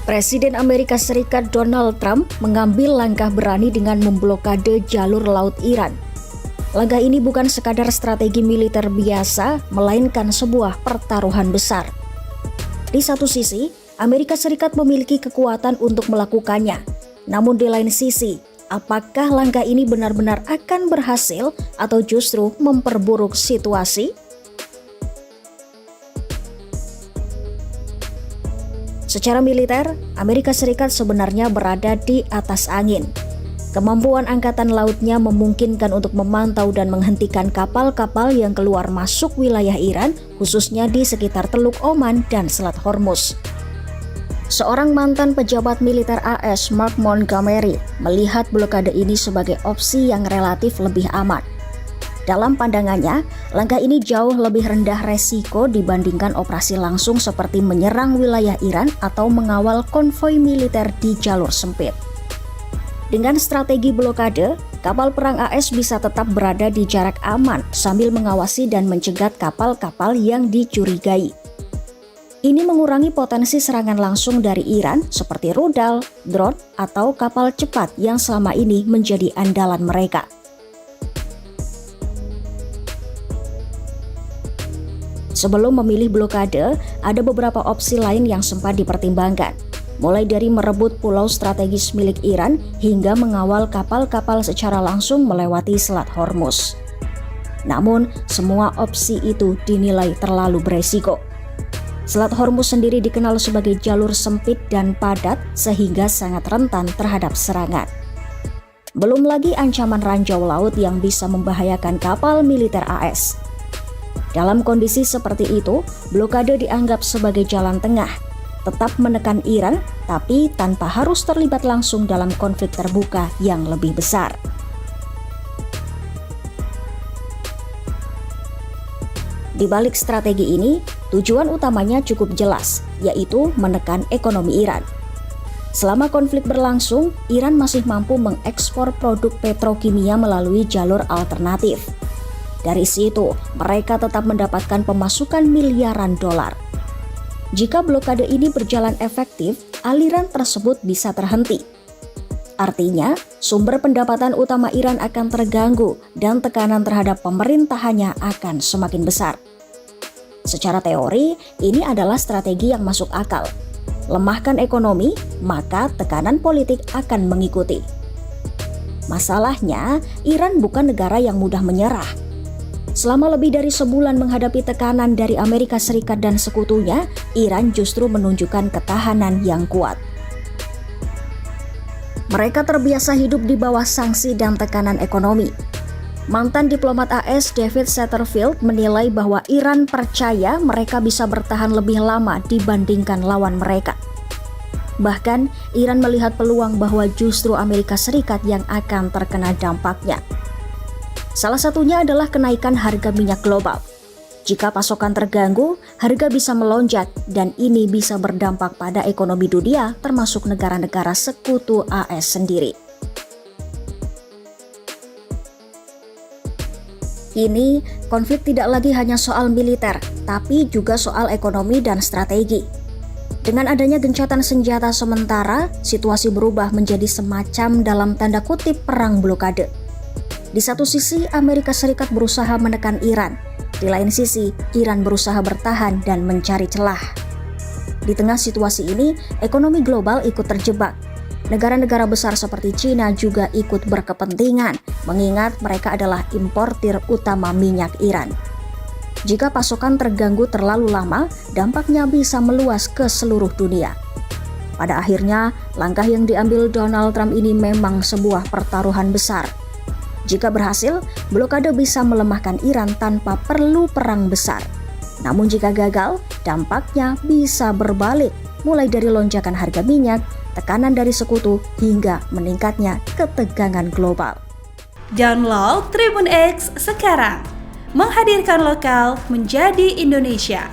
Presiden Amerika Serikat Donald Trump mengambil langkah berani dengan memblokade jalur laut Iran. Langkah ini bukan sekadar strategi militer biasa, melainkan sebuah pertaruhan besar. Di satu sisi, Amerika Serikat memiliki kekuatan untuk melakukannya. Namun di lain sisi, apakah langkah ini benar-benar akan berhasil atau justru memperburuk situasi? Secara militer, Amerika Serikat sebenarnya berada di atas angin. Kemampuan angkatan lautnya memungkinkan untuk memantau dan menghentikan kapal-kapal yang keluar masuk wilayah Iran, khususnya di sekitar Teluk Oman dan Selat Hormuz. Seorang mantan pejabat militer AS, Mark Montgomery, melihat blokade ini sebagai opsi yang relatif lebih aman. Dalam pandangannya, langkah ini jauh lebih rendah resiko dibandingkan operasi langsung seperti menyerang wilayah Iran atau mengawal konvoi militer di jalur sempit. Dengan strategi blokade, kapal perang AS bisa tetap berada di jarak aman sambil mengawasi dan mencegat kapal-kapal yang dicurigai. Ini mengurangi potensi serangan langsung dari Iran seperti rudal, drone, atau kapal cepat yang selama ini menjadi andalan mereka. Sebelum memilih blokade, ada beberapa opsi lain yang sempat dipertimbangkan, mulai dari merebut pulau strategis milik Iran hingga mengawal kapal-kapal secara langsung melewati Selat Hormuz. Namun, semua opsi itu dinilai terlalu beresiko. Selat Hormuz sendiri dikenal sebagai jalur sempit dan padat sehingga sangat rentan terhadap serangan. Belum lagi ancaman ranjau laut yang bisa membahayakan kapal militer AS. Dalam kondisi seperti itu, blokade dianggap sebagai jalan tengah, tetap menekan Iran, tapi tanpa harus terlibat langsung dalam konflik terbuka yang lebih besar. Di balik strategi ini, tujuan utamanya cukup jelas, yaitu menekan ekonomi Iran. Selama konflik berlangsung, Iran masih mampu mengekspor produk petrokimia melalui jalur alternatif. Dari situ, mereka tetap mendapatkan pemasukan miliaran dolar. Jika blokade ini berjalan efektif, aliran tersebut bisa terhenti. Artinya, sumber pendapatan utama Iran akan terganggu dan tekanan terhadap pemerintahannya akan semakin besar. Secara teori, ini adalah strategi yang masuk akal. Lemahkan ekonomi, maka tekanan politik akan mengikuti. Masalahnya, Iran bukan negara yang mudah menyerah. Selama lebih dari sebulan menghadapi tekanan dari Amerika Serikat dan sekutunya, Iran justru menunjukkan ketahanan yang kuat. Mereka terbiasa hidup di bawah sanksi dan tekanan ekonomi. Mantan diplomat AS David Satterfield menilai bahwa Iran percaya mereka bisa bertahan lebih lama dibandingkan lawan mereka. Bahkan, Iran melihat peluang bahwa justru Amerika Serikat yang akan terkena dampaknya. Salah satunya adalah kenaikan harga minyak global. Jika pasokan terganggu, harga bisa melonjak dan ini bisa berdampak pada ekonomi dunia termasuk negara-negara sekutu AS sendiri. Kini, konflik tidak lagi hanya soal militer, tapi juga soal ekonomi dan strategi. Dengan adanya gencatan senjata sementara, situasi berubah menjadi semacam dalam tanda kutip perang blokade. Di satu sisi, Amerika Serikat berusaha menekan Iran. Di lain sisi, Iran berusaha bertahan dan mencari celah. Di tengah situasi ini, ekonomi global ikut terjebak. Negara-negara besar seperti China juga ikut berkepentingan, mengingat mereka adalah importir utama minyak Iran. Jika pasokan terganggu terlalu lama, dampaknya bisa meluas ke seluruh dunia. Pada akhirnya, langkah yang diambil Donald Trump ini memang sebuah pertaruhan besar. Jika berhasil, blokade bisa melemahkan Iran tanpa perlu perang besar. Namun jika gagal, dampaknya bisa berbalik, mulai dari lonjakan harga minyak, tekanan dari sekutu, hingga meningkatnya ketegangan global. Download Tribun X sekarang, menghadirkan lokal menjadi Indonesia.